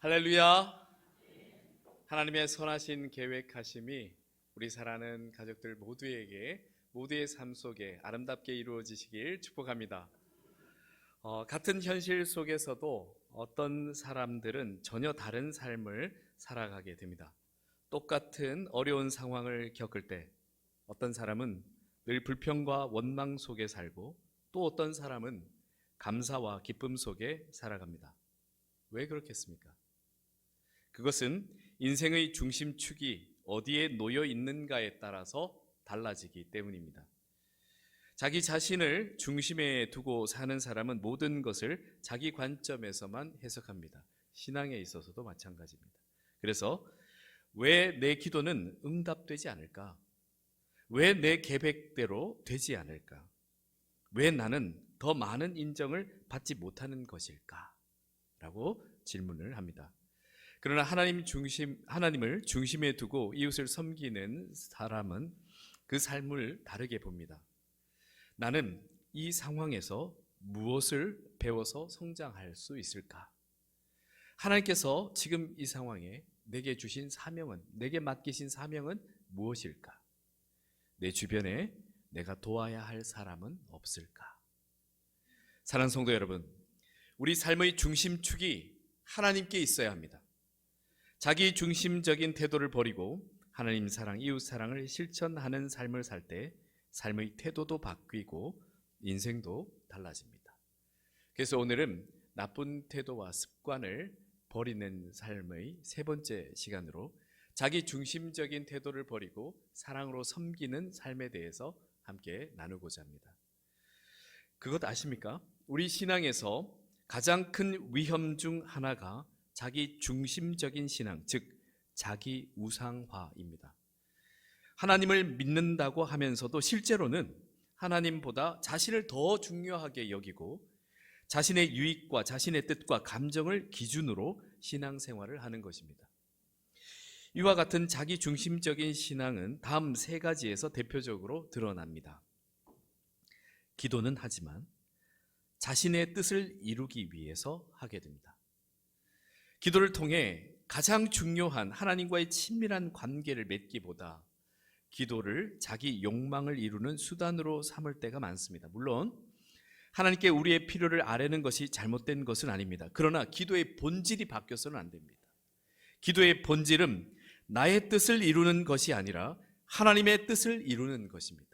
할렐루야. 하나님의 선하신 계획하심이 우리 사랑하는 가족들 모두에게 모두의 삶 속에 아름답게 이루어지시길 축복합니다. 같은 현실 속에서도 어떤 사람들은 전혀 다른 삶을 살아가게 됩니다. 똑같은 어려운 상황을 겪을 때 어떤 사람은 늘 불평과 원망 속에 살고, 또 어떤 사람은 감사와 기쁨 속에 살아갑니다. 왜 그렇겠습니까? 그것은 인생의 중심축이 어디에 놓여 있는가에 따라서 달라지기 때문입니다. 자기 자신을 중심에 두고 사는 사람은 모든 것을 자기 관점에서만 해석합니다. 신앙에 있어서도 마찬가지입니다. 그래서 왜 내 기도는 응답되지 않을까? 왜 내 계획대로 되지 않을까? 왜 나는 더 많은 인정을 받지 못하는 것일까? 라고 질문을 합니다. 그러나 하나님을 중심에 두고 이웃을 섬기는 사람은 그 삶을 다르게 봅니다. 나는 이 상황에서 무엇을 배워서 성장할 수 있을까? 하나님께서 지금 이 상황에 내게 주신 사명은, 내게 맡기신 사명은 무엇일까? 내 주변에 내가 도와야 할 사람은 없을까? 사랑하는 성도 여러분, 우리 삶의 중심축이 하나님께 있어야 합니다. 자기 중심적인 태도를 버리고 하나님 사랑, 이웃 사랑을 실천하는 삶을 살 때 삶의 태도도 바뀌고 인생도 달라집니다. 그래서 오늘은 나쁜 태도와 습관을 버리는 삶의 세 번째 시간으로 자기 중심적인 태도를 버리고 사랑으로 섬기는 삶에 대해서 함께 나누고자 합니다. 그것 아십니까? 우리 신앙에서 가장 큰 위험 중 하나가 자기 중심적인 신앙, 즉 자기 우상화입니다. 하나님을 믿는다고 하면서도 실제로는 하나님보다 자신을 더 중요하게 여기고 자신의 유익과 자신의 뜻과 감정을 기준으로 신앙생활을 하는 것입니다. 이와 같은 자기 중심적인 신앙은 다음 세 가지에서 대표적으로 드러납니다. 기도는 하지만 자신의 뜻을 이루기 위해서 하게 됩니다. 기도를 통해 가장 중요한 하나님과의 친밀한 관계를 맺기보다 기도를 자기 욕망을 이루는 수단으로 삼을 때가 많습니다. 물론 하나님께 우리의 필요를 아뢰는 것이 잘못된 것은 아닙니다. 그러나 기도의 본질이 바뀌어서는 안 됩니다. 기도의 본질은 나의 뜻을 이루는 것이 아니라 하나님의 뜻을 이루는 것입니다.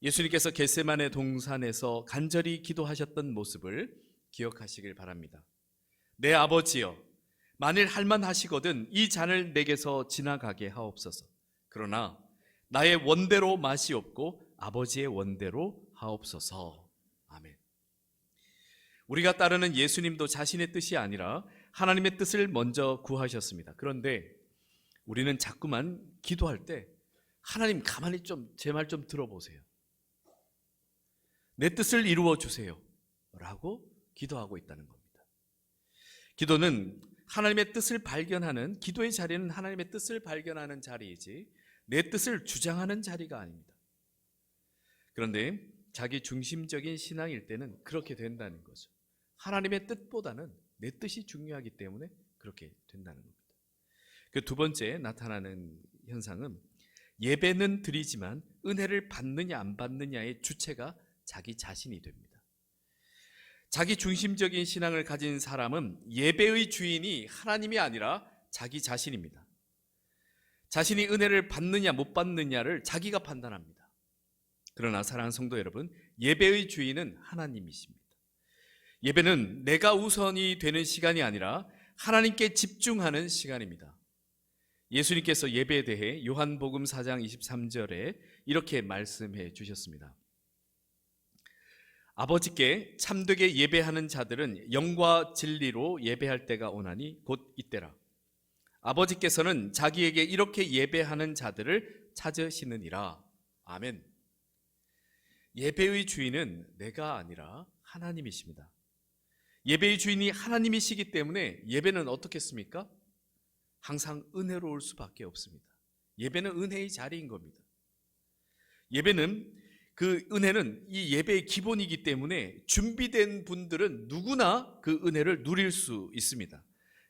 예수님께서 겟세마네 동산에서 간절히 기도하셨던 모습을 기억하시길 바랍니다. 내 아버지여, 만일 할만하시거든 이 잔을 내게서 지나가게 하옵소서. 그러나 나의 원대로 마시옵고 아버지의 원대로 하옵소서. 아멘. 우리가 따르는 예수님도 자신의 뜻이 아니라 하나님의 뜻을 먼저 구하셨습니다. 그런데 우리는 자꾸만 기도할 때 하나님 가만히 좀 제 말 좀 들어보세요. 내 뜻을 이루어 주세요 라고 기도하고 있다는 겁니다. 기도는 하나님의 뜻을 발견하는, 기도의 자리는 하나님의 뜻을 발견하는 자리이지 내 뜻을 주장하는 자리가 아닙니다. 그런데 자기 중심적인 신앙일 때는 그렇게 된다는 거죠. 하나님의 뜻보다는 내 뜻이 중요하기 때문에 그렇게 된다는 겁니다. 그 두 번째 나타나는 현상은 예배는 드리지만 은혜를 받느냐 안 받느냐의 주체가 자기 자신이 됩니다. 자기 중심적인 신앙을 가진 사람은 예배의 주인이 하나님이 아니라 자기 자신입니다. 자신이 은혜를 받느냐 못 받느냐를 자기가 판단합니다. 그러나 사랑하는 성도 여러분, 예배의 주인은 하나님이십니다. 예배는 내가 우선이 되는 시간이 아니라 하나님께 집중하는 시간입니다. 예수님께서 예배에 대해 요한복음 4장 23절에 이렇게 말씀해 주셨습니다. 아버지께 참되게 예배하는 자들은 영과 진리로 예배할 때가 오나니 곧 이때라. 아버지께서는 자기에게 이렇게 예배하는 자들을 찾으시느니라. 아멘. 예배의 주인은 내가 아니라 하나님이십니다. 예배의 주인이 하나님이시기 때문에 예배는 어떻겠습니까? 항상 은혜로울 수밖에 없습니다. 예배는 은혜의 자리인 겁니다. 예배는 그 은혜는 이 예배의 기본이기 때문에 준비된 분들은 누구나 그 은혜를 누릴 수 있습니다.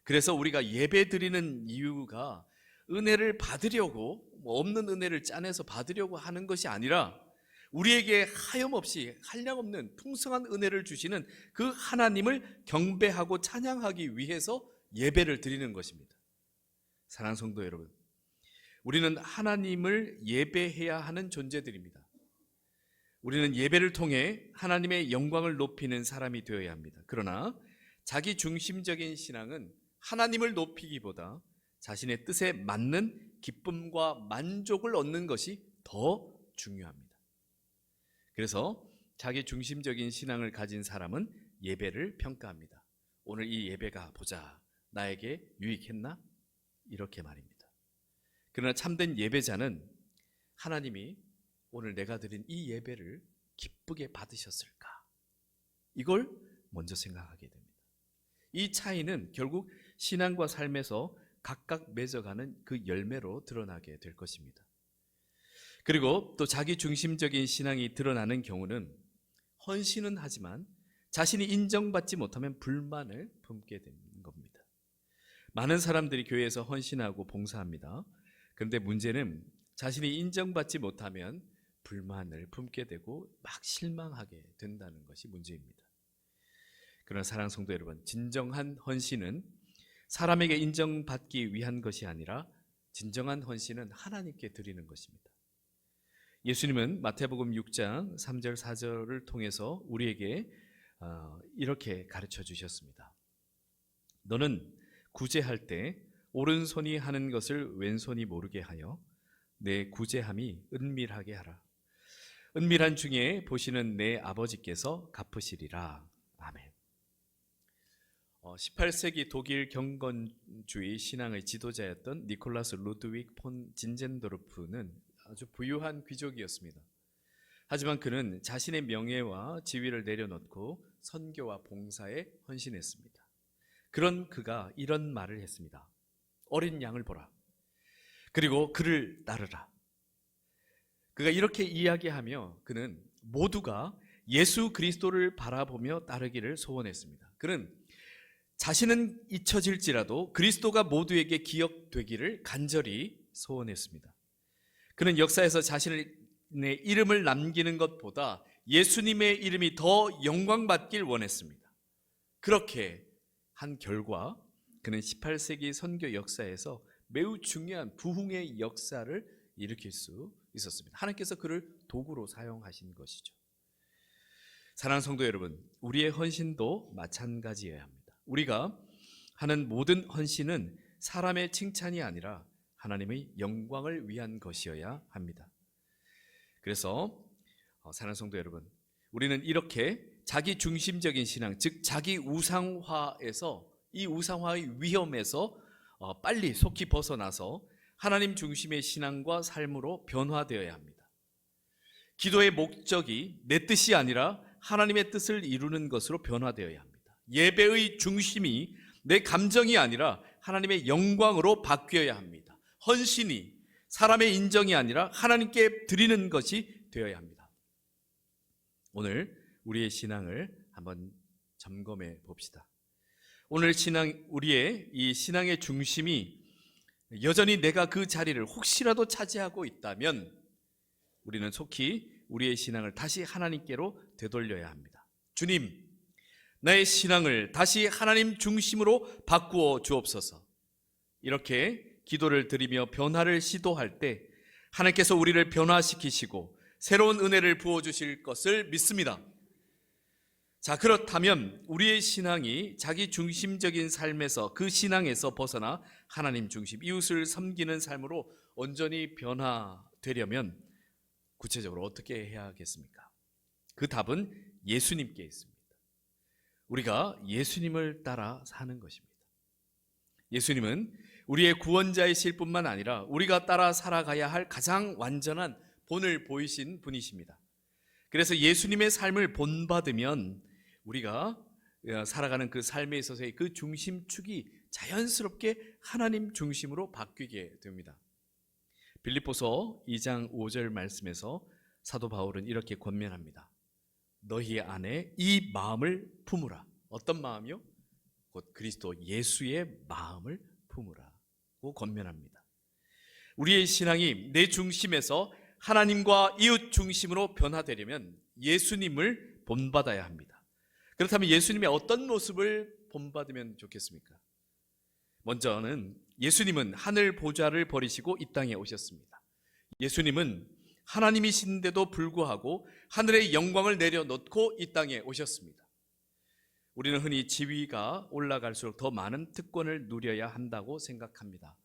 그래서 우리가 예배 드리는 이유가 은혜를 받으려고, 없는 은혜를 짜내서 받으려고 하는 것이 아니라 우리에게 하염없이 한량없는 풍성한 은혜를 주시는 그 하나님을 경배하고 찬양하기 위해서 예배를 드리는 것입니다. 사랑하는 성도 여러분, 우리는 하나님을 예배해야 하는 존재들입니다. 우리는 예배를 통해 하나님의 영광을 높이는 사람이 되어야 합니다. 그러나 자기 중심적인 신앙은 하나님을 높이기보다 자신의 뜻에 맞는 기쁨과 만족을 얻는 것이 더 중요합니다. 그래서 자기 중심적인 신앙을 가진 사람은 예배를 평가합니다. 오늘 이 예배가 보자, 나에게 유익했나? 이렇게 말입니다. 그러나 참된 예배자는 하나님이 오늘 내가 드린 이 예배를 기쁘게 받으셨을까? 이걸 먼저 생각하게 됩니다. 이 차이는 결국 신앙과 삶에서 각각 맺어가는 그 열매로 드러나게 될 것입니다. 그리고 또 자기 중심적인 신앙이 드러나는 경우는 헌신은 하지만 자신이 인정받지 못하면 불만을 품게 되는 겁니다. 많은 사람들이 교회에서 헌신하고 봉사합니다. 그런데 문제는 자신이 인정받지 못하면 불만을 품게 되고 막 실망하게 된다는 것이 문제입니다. 그러나 사랑하는 성도 여러분, 진정한 헌신은 사람에게 인정받기 위한 것이 아니라 진정한 헌신은 하나님께 드리는 것입니다. 예수님은 마태복음 6장 3절 4절을 통해서 우리에게 이렇게 가르쳐 주셨습니다. 너는 구제할 때 오른손이 하는 것을 왼손이 모르게 하여 내 구제함이 은밀하게 하라. 은밀한 중에 보시는 내 아버지께서 갚으시리라. 아멘. 18세기 독일 경건주의 신앙의 지도자였던 니콜라스 루드윅 폰 진젠도르프는 아주 부유한 귀족이었습니다. 하지만 그는 자신의 명예와 지위를 내려놓고 선교와 봉사에 헌신했습니다. 그런 그가 이런 말을 했습니다. 어린 양을 보라. 그리고 그를 따르라. 그가 이렇게 이야기하며 그는 모두가 예수 그리스도를 바라보며 따르기를 소원했습니다. 그는 자신은 잊혀질지라도 그리스도가 모두에게 기억되기를 간절히 소원했습니다. 그는 역사에서 자신의 이름을 남기는 것보다 예수님의 이름이 더 영광받길 원했습니다. 그렇게 한 결과 그는 18세기 선교 역사에서 매우 중요한 부흥의 역사를 일으킬 수 있었습니다. 하나님께서 그를 도구로 사용하신 것이죠. 사랑하는 성도 여러분, 우리의 헌신도 마찬가지여야 합니다. 우리가 하는 모든 헌신은 사람의 칭찬이 아니라 하나님의 영광을 위한 것이어야 합니다. 그래서 사랑하는 성도 여러분, 우리는 이렇게 자기 중심적인 신앙, 즉 자기 우상화에서, 이 우상화의 위험에서 빨리 속히 벗어나서 하나님 중심의 신앙과 삶으로 변화되어야 합니다. 기도의 목적이 내 뜻이 아니라 하나님의 뜻을 이루는 것으로 변화되어야 합니다. 예배의 중심이 내 감정이 아니라 하나님의 영광으로 바뀌어야 합니다. 헌신이 사람의 인정이 아니라 하나님께 드리는 것이 되어야 합니다. 오늘 우리의 신앙을 한번 점검해 봅시다. 오늘 우리의 이 신앙의 중심이 여전히 내가 그 자리를 혹시라도 차지하고 있다면 우리는 속히 우리의 신앙을 다시 하나님께로 되돌려야 합니다. 주님, 나의 신앙을 다시 하나님 중심으로 바꾸어 주옵소서. 이렇게 기도를 드리며 변화를 시도할 때 하나님께서 우리를 변화시키시고 새로운 은혜를 부어주실 것을 믿습니다. 자, 그렇다면 우리의 신앙이 자기 중심적인 삶에서, 그 신앙에서 벗어나 하나님 중심, 이웃을 섬기는 삶으로 온전히 변화되려면 구체적으로 어떻게 해야 하겠습니까? 그 답은 예수님께 있습니다. 우리가 예수님을 따라 사는 것입니다. 예수님은 우리의 구원자이실 뿐만 아니라 우리가 따라 살아가야 할 가장 완전한 본을 보이신 분이십니다. 그래서 예수님의 삶을 본받으면 우리가 살아가는 그 삶에 있어서의 그 중심축이 자연스럽게 하나님 중심으로 바뀌게 됩니다. 빌립보서 2장 5절 말씀에서 사도 바울은 이렇게 권면합니다. 너희 안에 이 마음을 품으라. 어떤 마음이요? 곧 그리스도 예수의 마음을 품으라고 권면합니다. 우리의 신앙이 내 중심에서 하나님과 이웃 중심으로 변화되려면 예수님을 본받아야 합니다. 그렇다면 예수님의 어떤 모습을 본받으면 좋겠습니까? 먼저는 예수님은 하늘 보좌를 버리시고 이 땅에 오셨습니다. 예수님은 하나님이신데도 불구하고 하늘의 영광을 내려놓고 이 땅에 오셨습니다. 우리는 흔히 지위가 올라갈수록 더 많은 특권을 누려야 한다고 생각합니다.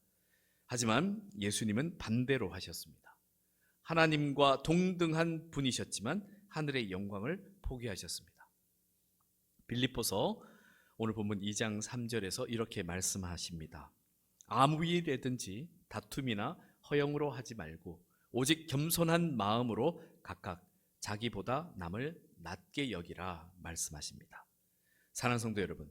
하지만 예수님은 반대로 하셨습니다. 하나님과 동등한 분이셨지만 하늘의 영광을 포기하셨습니다. 빌립보서 오늘 본문 2장 3절에서 이렇게 말씀하십니다. 아무 일이든지 다툼이나 허영으로 하지 말고 오직 겸손한 마음으로 각각 자기보다 남을 낮게 여기라 말씀하십니다. 사랑하는 성도 여러분,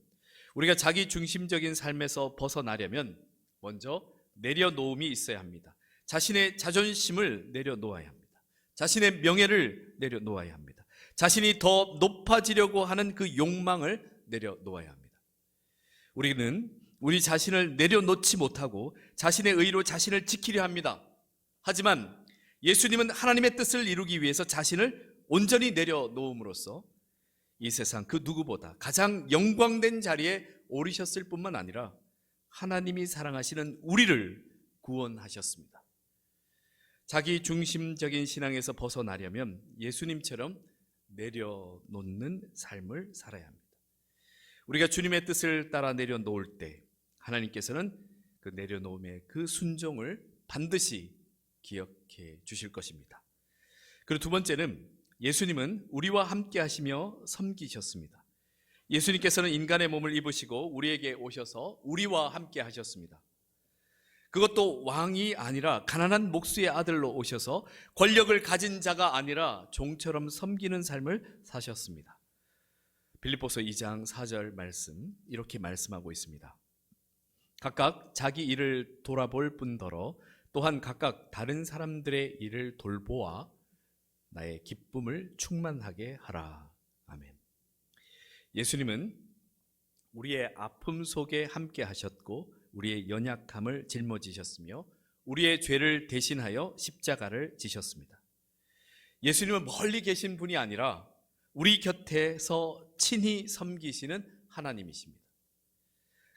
우리가 자기 중심적인 삶에서 벗어나려면 먼저 내려놓음이 있어야 합니다. 자신의 자존심을 내려놓아야 합니다. 자신의 명예를 내려놓아야 합니다. 자신이 더 높아지려고 하는 그 욕망을 내려놓아야 합니다. 우리는 우리 자신을 내려놓지 못하고 자신의 의로 자신을 지키려 합니다. 하지만 예수님은 하나님의 뜻을 이루기 위해서 자신을 온전히 내려놓음으로써 이 세상 그 누구보다 가장 영광된 자리에 오르셨을 뿐만 아니라 하나님이 사랑하시는 우리를 구원하셨습니다. 자기 중심적인 신앙에서 벗어나려면 예수님처럼 내려놓는 삶을 살아야 합니다. 우리가 주님의 뜻을 따라 내려놓을 때 하나님께서는 그 내려놓음의 그 순종을 반드시 기억해 주실 것입니다. 그리고 두 번째는 예수님은 우리와 함께 하시며 섬기셨습니다. 예수님께서는 인간의 몸을 입으시고 우리에게 오셔서 우리와 함께 하셨습니다. 그것도 왕이 아니라 가난한 목수의 아들로 오셔서 권력을 가진 자가 아니라 종처럼 섬기는 삶을 사셨습니다. 빌립보서 2장 4절 말씀 이렇게 말씀하고 있습니다. 각각 자기 일을 돌아볼 뿐더러 또한 각각 다른 사람들의 일을 돌보아 나의 기쁨을 충만하게 하라. 아멘. 예수님은 우리의 아픔 속에 함께 하셨고 우리의 연약함을 짊어지셨으며 우리의 죄를 대신하여 십자가를 지셨습니다. 예수님은 멀리 계신 분이 아니라 우리 곁에서 친히 섬기시는 하나님이십니다.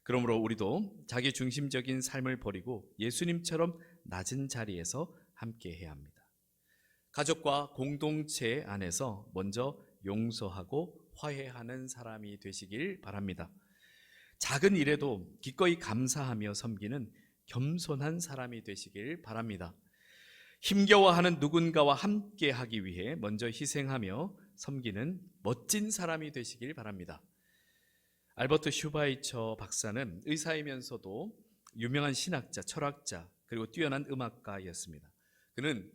그러므로 우리도 자기 중심적인 삶을 버리고 예수님처럼 낮은 자리에서 함께 해야 합니다. 가족과 공동체 안에서 먼저 용서하고 화해하는 사람이 되시길 바랍니다. 작은 일에도 기꺼이 감사하며 섬기는 겸손한 사람이 되시길 바랍니다. 힘겨워하는 누군가와 함께 하기 위해 먼저 희생하며 섬기는 멋진 사람이 되시길 바랍니다. 알버트 슈바이처 박사는 의사이면서도 유명한 신학자, 철학자, 그리고 뛰어난 음악가였습니다. 그는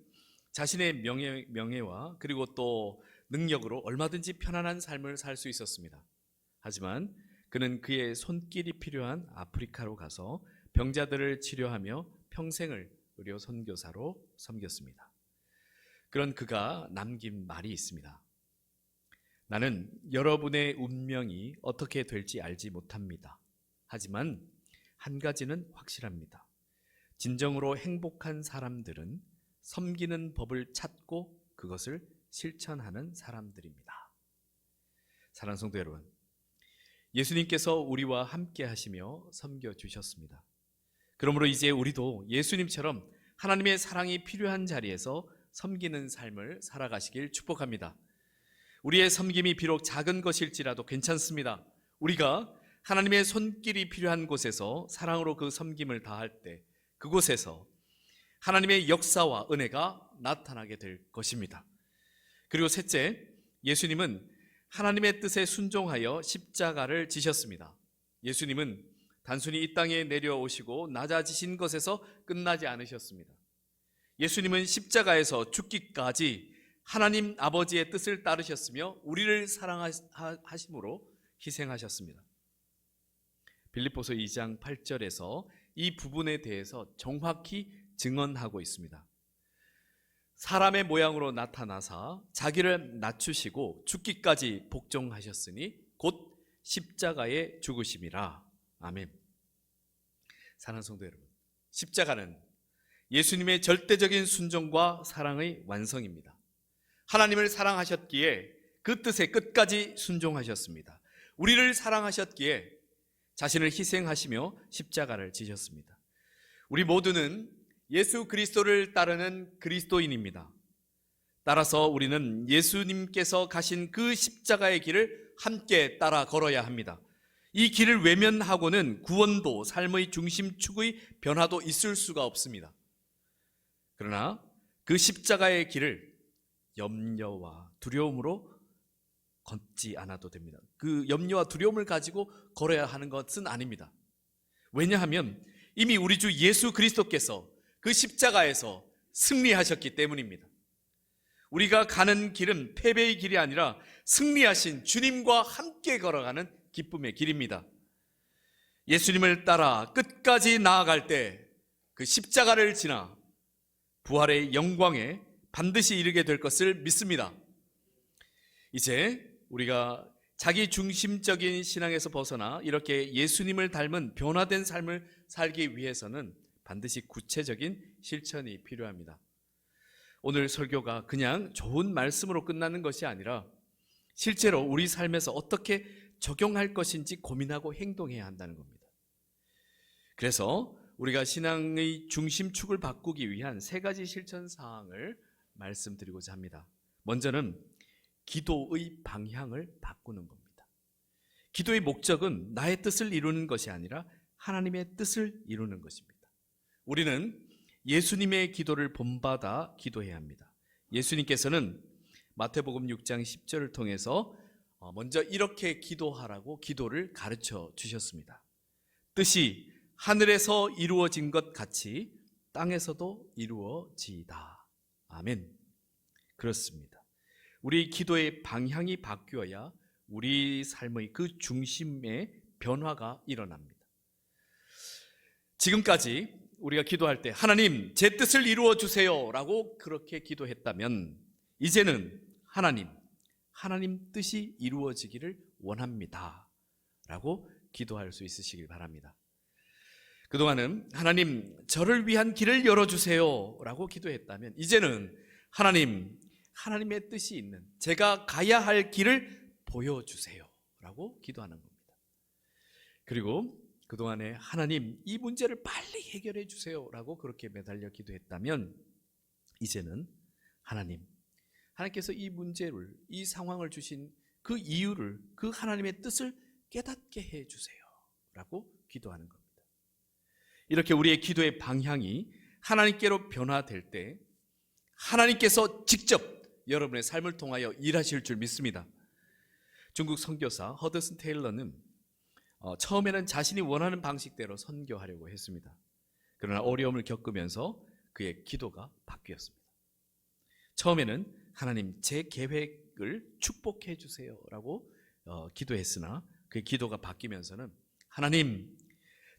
자신의 명예와 그리고 또 능력으로 얼마든지 편안한 삶을 살 수 있었습니다. 하지만 그는 그의 손길이 필요한 아프리카로 가서 병자들을 치료하며 평생을 의료 선교사로 섬겼습니다. 그런 그가 남긴 말이 있습니다. 나는 여러분의 운명이 어떻게 될지 알지 못합니다. 하지만 한 가지는 확실합니다. 진정으로 행복한 사람들은 섬기는 법을 찾고 그것을 실천하는 사람들입니다. 사랑하는 성도 여러분, 예수님께서 우리와 함께 하시며 섬겨주셨습니다. 그러므로 이제 우리도 예수님처럼 하나님의 사랑이 필요한 자리에서 섬기는 삶을 살아가시길 축복합니다. 우리의 섬김이 비록 작은 것일지라도 괜찮습니다. 우리가 하나님의 손길이 필요한 곳에서 사랑으로 그 섬김을 다할 때 그곳에서 하나님의 역사와 은혜가 나타나게 될 것입니다. 그리고 셋째, 예수님은 하나님의 뜻에 순종하여 십자가를 지셨습니다. 예수님은 단순히 이 땅에 내려오시고 낮아지신 것에서 끝나지 않으셨습니다. 예수님은 십자가에서 죽기까지 하나님 아버지의 뜻을 따르셨으며 우리를 사랑하심으로 희생하셨습니다. 빌립보서 2장 8절에서 이 부분에 대해서 정확히 증언하고 있습니다. 사람의 모양으로 나타나사 자기를 낮추시고 죽기까지 복종하셨으니 곧 십자가의 죽으심이라. 아멘. 사랑하는 성도 여러분, 십자가는 예수님의 절대적인 순종과 사랑의 완성입니다. 하나님을 사랑하셨기에 그 뜻에 끝까지 순종하셨습니다. 우리를 사랑하셨기에 자신을 희생하시며 십자가를 지셨습니다. 우리 모두는 예수 그리스도를 따르는 그리스도인입니다. 따라서 우리는 예수님께서 가신 그 십자가의 길을 함께 따라 걸어야 합니다. 이 길을 외면하고는 구원도 삶의 중심축의 변화도 있을 수가 없습니다. 그러나 그 십자가의 길을 염려와 두려움으로 걷지 않아도 됩니다. 그 염려와 두려움을 가지고 걸어야 하는 것은 아닙니다. 왜냐하면 이미 우리 주 예수 그리스도께서 그 십자가에서 승리하셨기 때문입니다. 우리가 가는 길은 패배의 길이 아니라 승리하신 주님과 함께 걸어가는 기쁨의 길입니다. 예수님을 따라 끝까지 나아갈 때 그 십자가를 지나 부활의 영광에 반드시 이르게 될 것을 믿습니다. 이제 우리가 자기 중심적인 신앙에서 벗어나 이렇게 예수님을 닮은 변화된 삶을 살기 위해서는 반드시 구체적인 실천이 필요합니다. 오늘 설교가 그냥 좋은 말씀으로 끝나는 것이 아니라 실제로 우리 삶에서 어떻게 적용할 것인지 고민하고 행동해야 한다는 겁니다. 그래서 우리가 신앙의 중심축을 바꾸기 위한 3가지 실천 사항을 말씀드리고자 합니다. 먼저는 기도의 방향을 바꾸는 겁니다. 기도의 목적은 나의 뜻을 이루는 것이 아니라 하나님의 뜻을 이루는 것입니다. 우리는 예수님의 기도를 본받아 기도해야 합니다. 예수님께서는 마태복음 6장 10절을 통해서 먼저 이렇게 기도하라고 기도를 가르쳐 주셨습니다. 뜻이 하늘에서 이루어진 것 같이 땅에서도 이루어지이다. 아멘. 그렇습니다. 우리 기도의 방향이 바뀌어야 우리 삶의 그 중심의 변화가 일어납니다. 지금까지 우리가 기도할 때 하나님 제 뜻을 이루어 주세요 라고 그렇게 기도했다면 이제는 하나님 뜻이 이루어지기를 원합니다 라고 기도할 수 있으시길 바랍니다. 그동안은 하나님 저를 위한 길을 열어주세요 라고 기도했다면 이제는 하나님의 뜻이 있는 제가 가야 할 길을 보여주세요 라고 기도하는 겁니다. 그리고 그동안에 하나님 이 문제를 빨리 해결해 주세요 라고 그렇게 매달려 기도했다면 이제는 하나님께서 이 문제를, 이 상황을 주신 그 이유를, 그 하나님의 뜻을 깨닫게 해 주세요 라고 기도하는 겁니다. 이렇게 우리의 기도의 방향이 하나님께로 변화될 때 하나님께서 직접 여러분의 삶을 통하여 일하실 줄 믿습니다. 중국 선교사 허드슨 테일러는 처음에는 자신이 원하는 방식대로 선교하려고 했습니다. 그러나 어려움을 겪으면서 그의 기도가 바뀌었습니다. 처음에는 하나님 제 계획을 축복해 주세요 라고 기도했으나 그의 기도가 바뀌면서는 하나님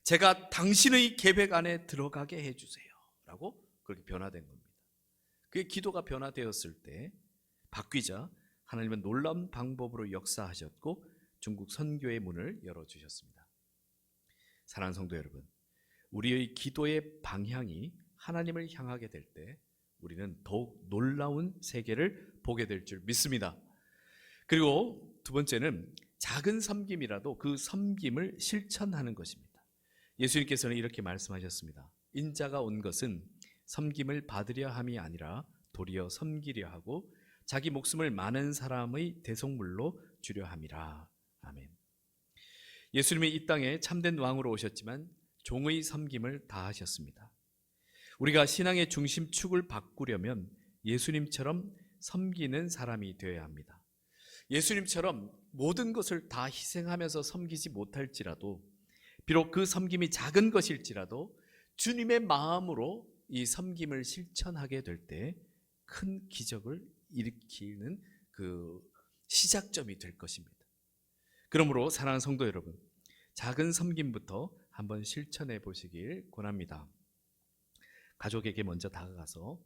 제가 당신의 계획 안에 들어가게 해주세요 라고 그렇게 변화된 겁니다. 그의 기도가 변화되었을 때 바뀌자 하나님은 놀라운 방법으로 역사하셨고 중국 선교의 문을 열어주셨습니다. 사랑하는 성도 여러분, 우리의 기도의 방향이 하나님을 향하게 될 때 우리는 더욱 놀라운 세계를 보게 될 줄 믿습니다. 그리고 두 번째는 작은 섬김이라도 그 섬김을 실천하는 것입니다. 예수님께서는 이렇게 말씀하셨습니다. 인자가 온 것은 섬김을 받으려 함이 아니라 도리어 섬기려 하고 자기 목숨을 많은 사람의 대속물로 주려 함이라. 아멘. 예수님이 이 땅에 참된 왕으로 오셨지만 종의 섬김을 다하셨습니다. 우리가 신앙의 중심축을 바꾸려면 예수님처럼 섬기는 사람이 되어야 합니다. 예수님처럼 모든 것을 다 희생하면서 섬기지 못할지라도 비록 그 섬김이 작은 것일지라도 주님의 마음으로 이 섬김을 실천하게 될 때 큰 기적을 일으키는 그 시작점이 될 것입니다. 그러므로 사랑하는 성도 여러분, 작은 섬김부터 한번 실천해 보시길 권합니다. 가족에게 먼저 다가가서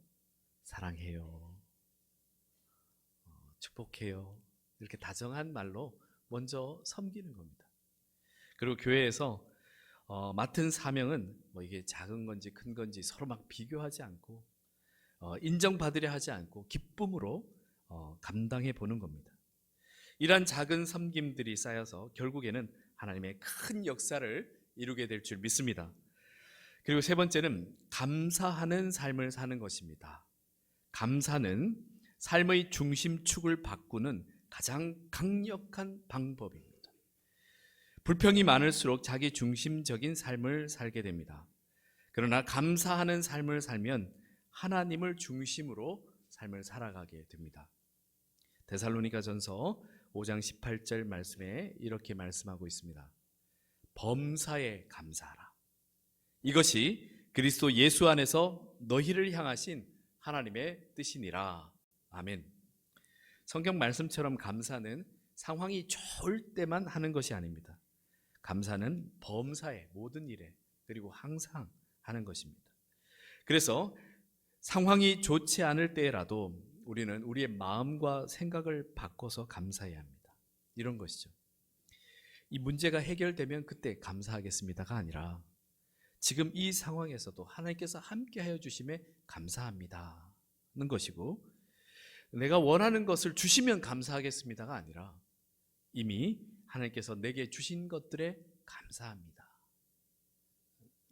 사랑해요, 축복해요 이렇게 다정한 말로 먼저 섬기는 겁니다. 그리고 교회에서 맡은 사명은 뭐 이게 작은 건지 큰 건지 서로 막 비교하지 않고 인정받으려 하지 않고 기쁨으로 감당해 보는 겁니다. 이러한 작은 섬김들이 쌓여서 결국에는 하나님의 큰 역사를 이루게 될 줄 믿습니다. 그리고 세 번째는 감사하는 삶을 사는 것입니다. 감사는 삶의 중심축을 바꾸는 가장 강력한 방법입니다. 불평이 많을수록 자기 중심적인 삶을 살게 됩니다. 그러나 감사하는 삶을 살면 하나님을 중심으로 삶을 살아가게 됩니다. 데살로니가전서 5장 18절 말씀에 이렇게 말씀하고 있습니다. 범사에 감사하라. 이것이 그리스도 예수 안에서 너희를 향하신 하나님의 뜻이니라. 아멘. 성경 말씀처럼 감사는 상황이 좋을 때만 하는 것이 아닙니다. 감사는 범사에, 모든 일에, 그리고 항상 하는 것입니다. 그래서 상황이 좋지 않을 때라도 우리는 우리의 마음과 생각을 바꿔서 감사해야 합니다. 이런 것이죠. 이 문제가 해결되면 그때 감사하겠습니다가 아니라 지금 이 상황에서도 하나님께서 함께하여 주심에 감사합니다는 것이고, 내가 원하는 것을 주시면 감사하겠습니다가 아니라 이미 하나님께서 내게 주신 것들에 감사합니다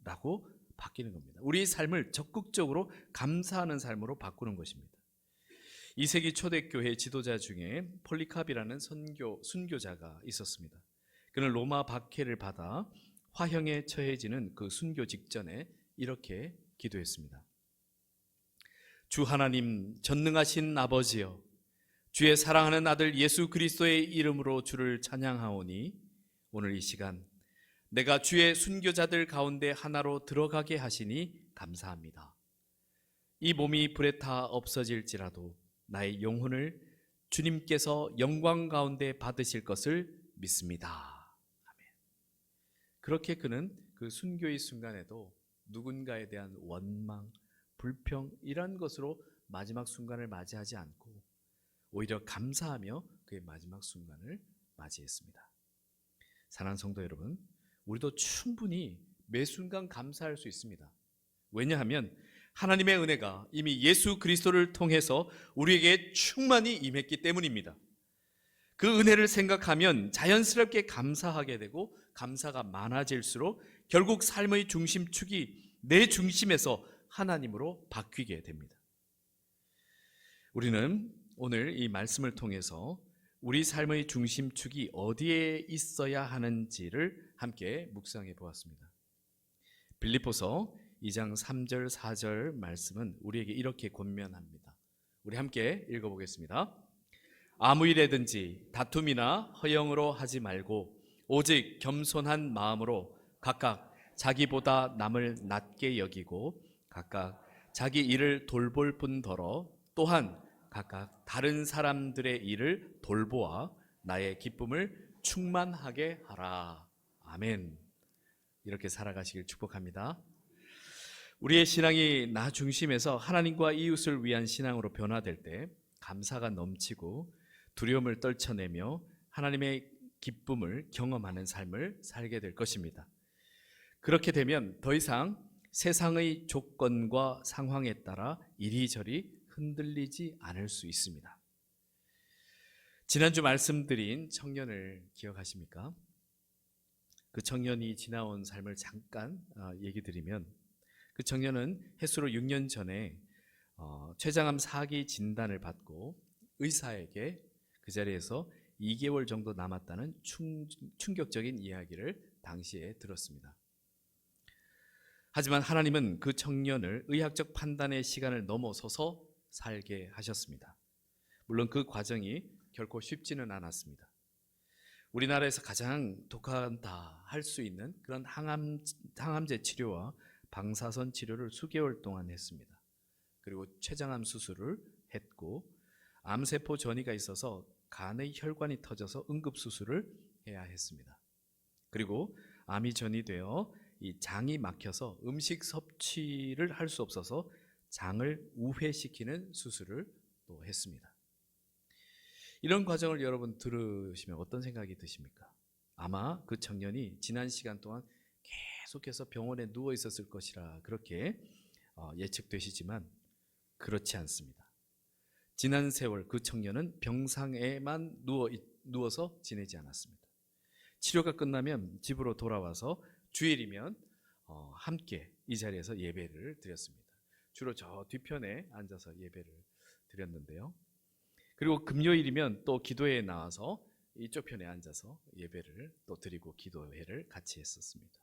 라고 바뀌는 겁니다. 우리의 삶을 적극적으로 감사하는 삶으로 바꾸는 것입니다. 2세기 초대교회 지도자 중에 폴리캅이라는 순교자가 있었습니다. 그는 로마 박해를 받아 화형에 처해지는 그 순교 직전에 이렇게 기도했습니다. 주 하나님 전능하신 아버지여, 주의 사랑하는 아들 예수 그리스도의 이름으로 주를 찬양하오니 오늘 이 시간 내가 주의 순교자들 가운데 하나로 들어가게 하시니 감사합니다. 이 몸이 불에 타 없어질지라도 나의 영혼을 주님께서 영광 가운데 받으실 것을 믿습니다. 아멘. 그렇게 그는 그 순교의 순간에도 누군가에 대한 원망, 불평 이런 것으로 마지막 순간을 맞이하지 않고 오히려 감사하며 그의 마지막 순간을 맞이했습니다. 사랑하는 성도 여러분, 우리도 충분히 매 순간 감사할 수 있습니다. 왜냐하면 하나님의 은혜가 이미 예수 그리스도를 통해서 우리에게 충만히 임했기 때문입니다. 그 은혜를 생각하면 자연스럽게 감사하게 되고, 감사가 많아질수록 결국 삶의 중심축이 내 중심에서 하나님으로 바뀌게 됩니다. 우리는 오늘 이 말씀을 통해서 우리 삶의 중심축이 어디에 있어야 하는지를 함께 묵상해 보았습니다. 빌립보서 2장 3절 4절 말씀은 우리에게 이렇게 권면합니다. 우리 함께 읽어보겠습니다. 아무 일에든지 다툼이나 허영으로 하지 말고 오직 겸손한 마음으로 각각 자기보다 남을 낮게 여기고 각각 자기 일을 돌볼 뿐더러 또한 각각 다른 사람들의 일을 돌보아 나의 기쁨을 충만하게 하라. 아멘. 이렇게 살아가시길 축복합니다. 우리의 신앙이 나 중심에서 하나님과 이웃을 위한 신앙으로 변화될 때 감사가 넘치고 두려움을 떨쳐내며 하나님의 기쁨을 경험하는 삶을 살게 될 것입니다. 그렇게 되면 더 이상 세상의 조건과 상황에 따라 이리저리 흔들리지 않을 수 있습니다. 지난주 말씀드린 청년을 기억하십니까? 그 청년이 지나온 삶을 잠깐 얘기 드리면, 그 청년은 해수로 6년 전에 췌장암 4기 진단을 받고 의사에게 그 자리에서 2개월 정도 남았다는 충격적인 이야기를 당시에 들었습니다. 하지만 하나님은 그 청년을 의학적 판단의 시간을 넘어서서 살게 하셨습니다. 물론 그 과정이 결코 쉽지는 않았습니다. 우리나라에서 가장 독하다 할 수 있는 그런 항암제 치료와 방사선 치료를 수개월 동안 했습니다. 그리고 췌장암 수술을 했고, 암세포 전이가 있어서 간의 혈관이 터져서 응급수술을 해야 했습니다. 그리고 암이 전이되어 이 장이 막혀서 음식 섭취를 할 수 없어서 장을 우회시키는 수술을 또 했습니다. 이런 과정을 여러분 들으시면 어떤 생각이 드십니까? 아마 그 청년이 지난 시간 동안 계속해서 병원에 누워 있었을 것이라 그렇게 예측되시지만 그렇지 않습니다. 지난 세월 그 청년은 병상에만 누워서 지내지 않았습니다. 치료가 끝나면 집으로 돌아와서 주일이면 함께 이 자리에서 예배를 드렸습니다. 주로 저 뒤편에 앉아서 예배를 드렸는데요. 그리고 금요일이면 또 기도회에 나와서 이쪽 편에 앉아서 예배를 또 드리고 기도회를 같이 했었습니다.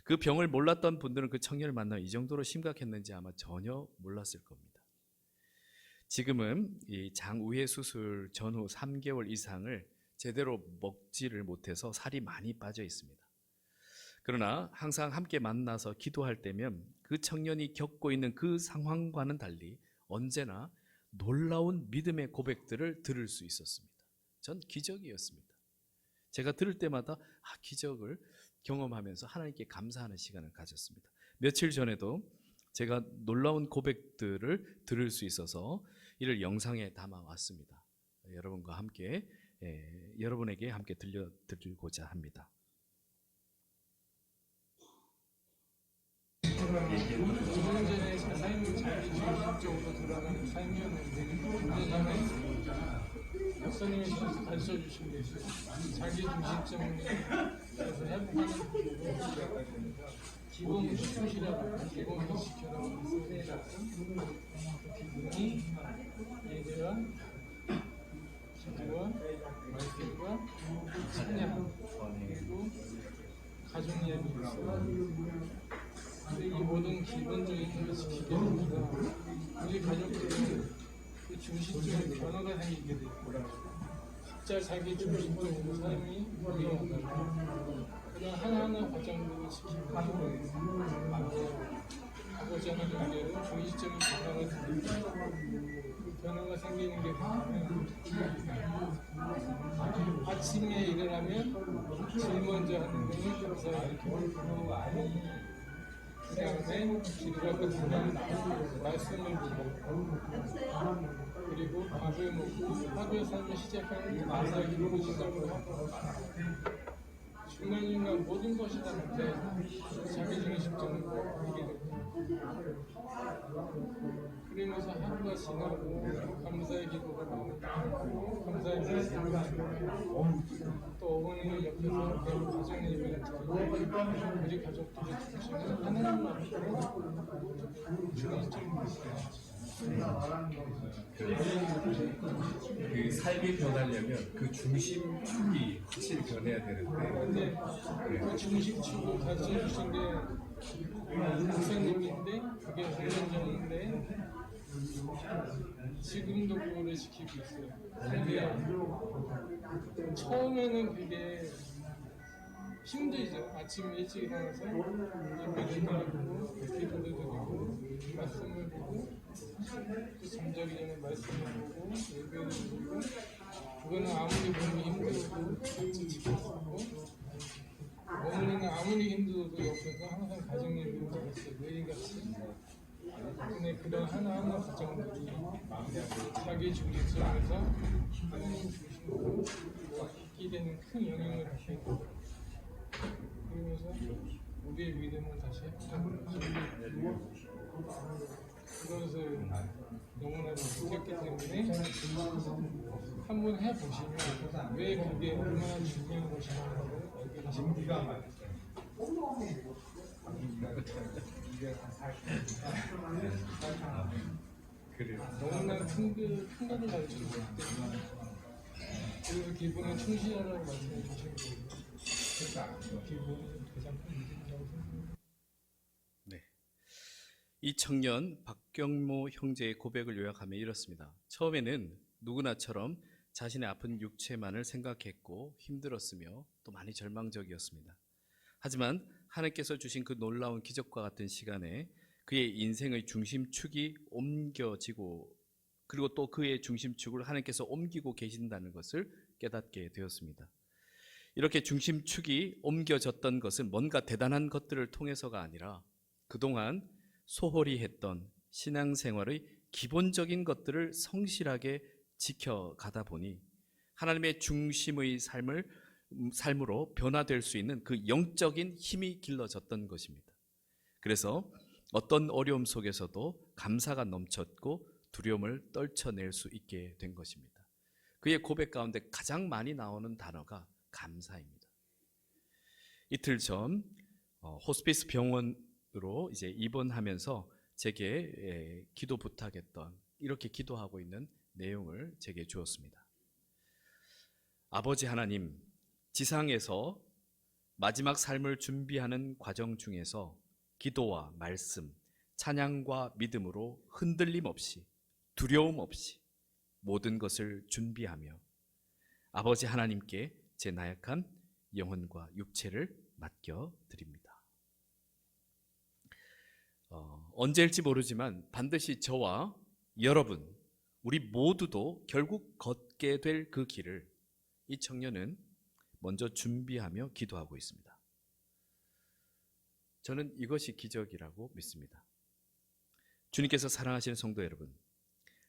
그 병을 몰랐던 분들은 그 청년을 만나면 이 정도로 심각했는지 아마 전혀 몰랐을 겁니다. 지금은 이 장우회 수술 전후 3개월 이상을 제대로 먹지를 못해서 살이 많이 빠져 있습니다. 그러나 항상 함께 만나서 기도할 때면 그 청년이 겪고 있는 그 상황과는 달리 언제나 놀라운 믿음의 고백들을 들을 수 있었습니다. 전 기적이었습니다. 제가 들을 때마다 기적을 경험하면서 하나님께 감사하는 시간을 가졌습니다. 며칠 전에도 제가 놀라운 고백들을 들을 수 있어서 이를 영상에 담아왔습니다. 여러분과 함께 여러분에게 함께 들려드리고자 합니다. 전에 삶을 자기중심적으로 돌아가는 삶이었는데 전에 목사님이 가르쳐 주신 게 있어요. 자기중심적으로 회복하는 기본 수시라고 기본을 지켜라고 했습니다. 기본이 예배와 기도와 말씀과 찬양 그리고 가족 이야기 있어요. 이 모든 기본적인 것을 지키게 됩니다. 우리 가족들은 그 중심적인 변화가 생기게 됩니다. 각자 자기 중심적으로 삶이 변화한다. 그런 하나하나 과정들을 지키고 아버지 하나님께로 중심적인 변화가 생깁니다. 그 변화가 생기는 게 아침에 일어나면 제일 먼저 하는 것은 감사하고 그 다음에 기도가 끝나면 말씀을 보고 그리고 밥을 먹고 하루의 삶을 시작하는 감사의 기도를 시작하고 중간중간 모든 것이 다 자기 중심적으로 이게 됩니다. 그러면서 하루가 지나고 감사의 기도가 나오고 감사의 말씀을 나오고 또 어머니는 옆에서 배우 가정 예배를 드리고 우리 가족들의 중심은 하나님 앞으로 중심적인 그 삶이 변하려면 그 중심축이 확실히 변해야 되는데 근데 그 중심축을 가르쳐 주신 게 목사님인데 그게 5년 전인데 지금도 그거를 지키고 있어요. 근데 처음에는 그게 힘들죠. 아침 일찍 일어나서 예배를 드리고 기도를 드리고 말씀을 보고 또 잠자기 전에 말씀을 보고 예배를 드리고 그거는 아무리 몸이 힘들어도 같이 지켰었고 어머니는 아무리 힘들어도 옆에서 항상 가정 예배를 드렸어요. 매일같이. 근데 그런 하나하나 과정들이 자기 중심성에서 하나님 중심으로 있게 되는 큰 영향을 받게 됩니다. 그러면서 우리의 믿음을 다시 회복하는 거죠. 그것을 너무나도 느꼈기 때문에 한번 해보시면 왜 그게 얼마나 중요한 것인가를 알게 되십니다. 너무나 큰 거를 가르쳐주기 때문에 그래서 기본에 충실하라고 말씀해 주신 거예요. 기본이 가장 큰 믿음이라고 생각합니다. 네. 이 청년 박경모 형제의 고백을 요약하면 이렇습니다. 처음에는 누구나처럼 자신의 아픈 육체만을 생각했고 힘들었으며 또 많이 절망적이었습니다. 하지만 하나님께서 주신 그 놀라운 기적과 같은 시간에 그의 인생의 중심축이 옮겨지고 그리고 또 그의 중심축을 하나님께서 옮기고 계신다는 것을 깨닫게 되었습니다. 이렇게 중심축이 옮겨졌던 것은 뭔가 대단한 것들을 통해서가 아니라 그동안 소홀히 했던 신앙생활의 기본적인 것들을 성실하게 지켜가다 보니 하나님의 중심의 삶으로 변화될 수 있는 그 영적인 힘이 길러졌던 것입니다. 그래서 어떤 어려움 속에서도 감사가 넘쳤고 두려움을 떨쳐낼 수 있게 된 것입니다. 그의 고백 가운데 가장 많이 나오는 단어가 감사입니다. 이틀 전 호스피스 병원으로 이제 입원하면서 제게 기도 부탁했던, 이렇게 기도하고 있는 내용을 제게 주었습니다. 아버지 하나님, 지상에서 마지막 삶을 준비하는 과정 중에서 기도와 말씀, 찬양과 믿음으로 흔들림 없이, 두려움 없이 모든 것을 준비하며 아버지 하나님께 제 나약한 영혼과 육체를 맡겨드립니다. 언제일지 모르지만 반드시 저와 여러분, 우리 모두도 결국 걷게 될 그 길을 이 청년은 먼저 준비하며 기도하고 있습니다. 저는 이것이 기적이라고 믿습니다. 주님께서 사랑하시는 성도 여러분,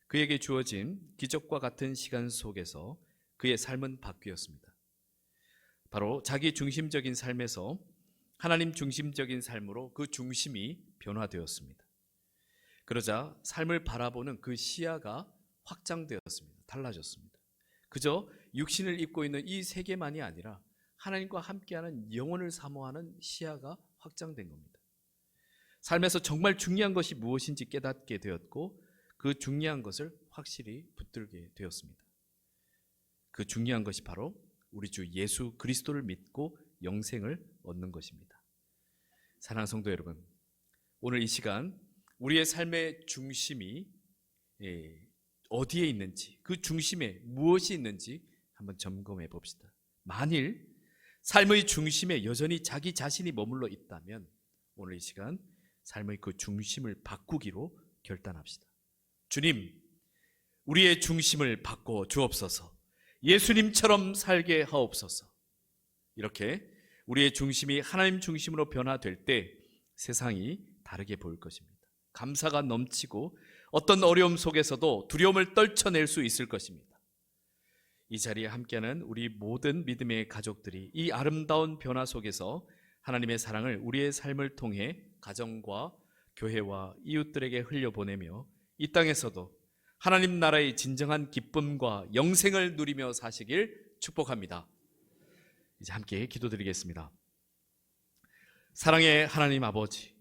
그에게 주어진 기적과 같은 시간 속에서 그의 삶은 바뀌었습니다. 바로 자기 중심적인 삶에서 하나님 중심적인 삶으로 그 중심이 변화되었습니다. 그러자 삶을 바라보는 그 시야가 확장되었습니다. 달라졌습니다. 그저 육신을 입고 있는 이 세계만이 아니라 하나님과 함께하는 영혼을 사모하는 시야가 확장된 겁니다. 삶에서 정말 중요한 것이 무엇인지 깨닫게 되었고 그 중요한 것을 확실히 붙들게 되었습니다. 그 중요한 것이 바로 우리 주 예수 그리스도를 믿고 영생을 얻는 것입니다. 사랑하는 성도 여러분, 오늘 이 시간 우리의 삶의 중심이 어디에 있는지, 그 중심에 무엇이 있는지 한번 점검해 봅시다. 만일 삶의 중심에 여전히 자기 자신이 머물러 있다면 오늘 이 시간 삶의 그 중심을 바꾸기로 결단합시다. 주님, 우리의 중심을 바꿔 주옵소서. 예수님처럼 살게 하옵소서. 이렇게 우리의 중심이 하나님 중심으로 변화될 때 세상이 다르게 보일 것입니다. 감사가 넘치고 어떤 어려움 속에서도 두려움을 떨쳐낼 수 있을 것입니다. 이 자리에 함께하는 우리 모든 믿음의 가족들이 이 아름다운 변화 속에서 하나님의 사랑을 우리의 삶을 통해 가정과 교회와 이웃들에게 흘려보내며 이 땅에서도 하나님 나라의 진정한 기쁨과 영생을 누리며 사시길 축복합니다. 이제 함께 기도드리겠습니다. 사랑의 하나님 아버지,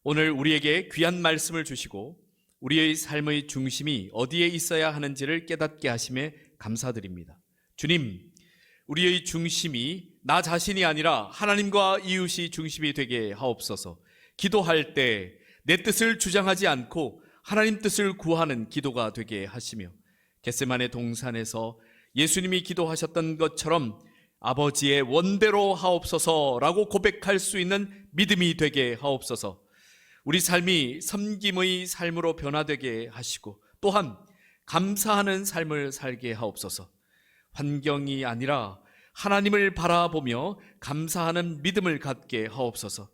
오늘 우리에게 귀한 말씀을 주시고 우리의 삶의 중심이 어디에 있어야 하는지를 깨닫게 하심에 감사드립니다. 주님, 우리의 중심이 나 자신이 아니라 하나님과 이웃이 중심이 되게 하옵소서. 기도할 때 내 뜻을 주장하지 않고 하나님 뜻을 구하는 기도가 되게 하시며 겟세마네 동산에서 예수님이 기도하셨던 것처럼 아버지의 원대로 하옵소서라고 고백할 수 있는 믿음이 되게 하옵소서. 우리 삶이 섬김의 삶으로 변화되게 하시고 또한 감사하는 삶을 살게 하옵소서. 환경이 아니라 하나님을 바라보며 감사하는 믿음을 갖게 하옵소서.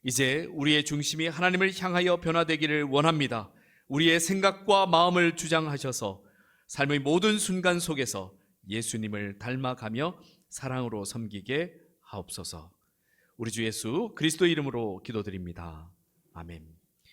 이제 우리의 중심이 하나님을 향하여 변화되기를 원합니다. 우리의 생각과 마음을 주장하셔서 삶의 모든 순간 속에서 예수님을 닮아가며 사랑으로 섬기게 하옵소서. 우리 주 예수 그리스도 이름으로 기도드립니다. 아멘.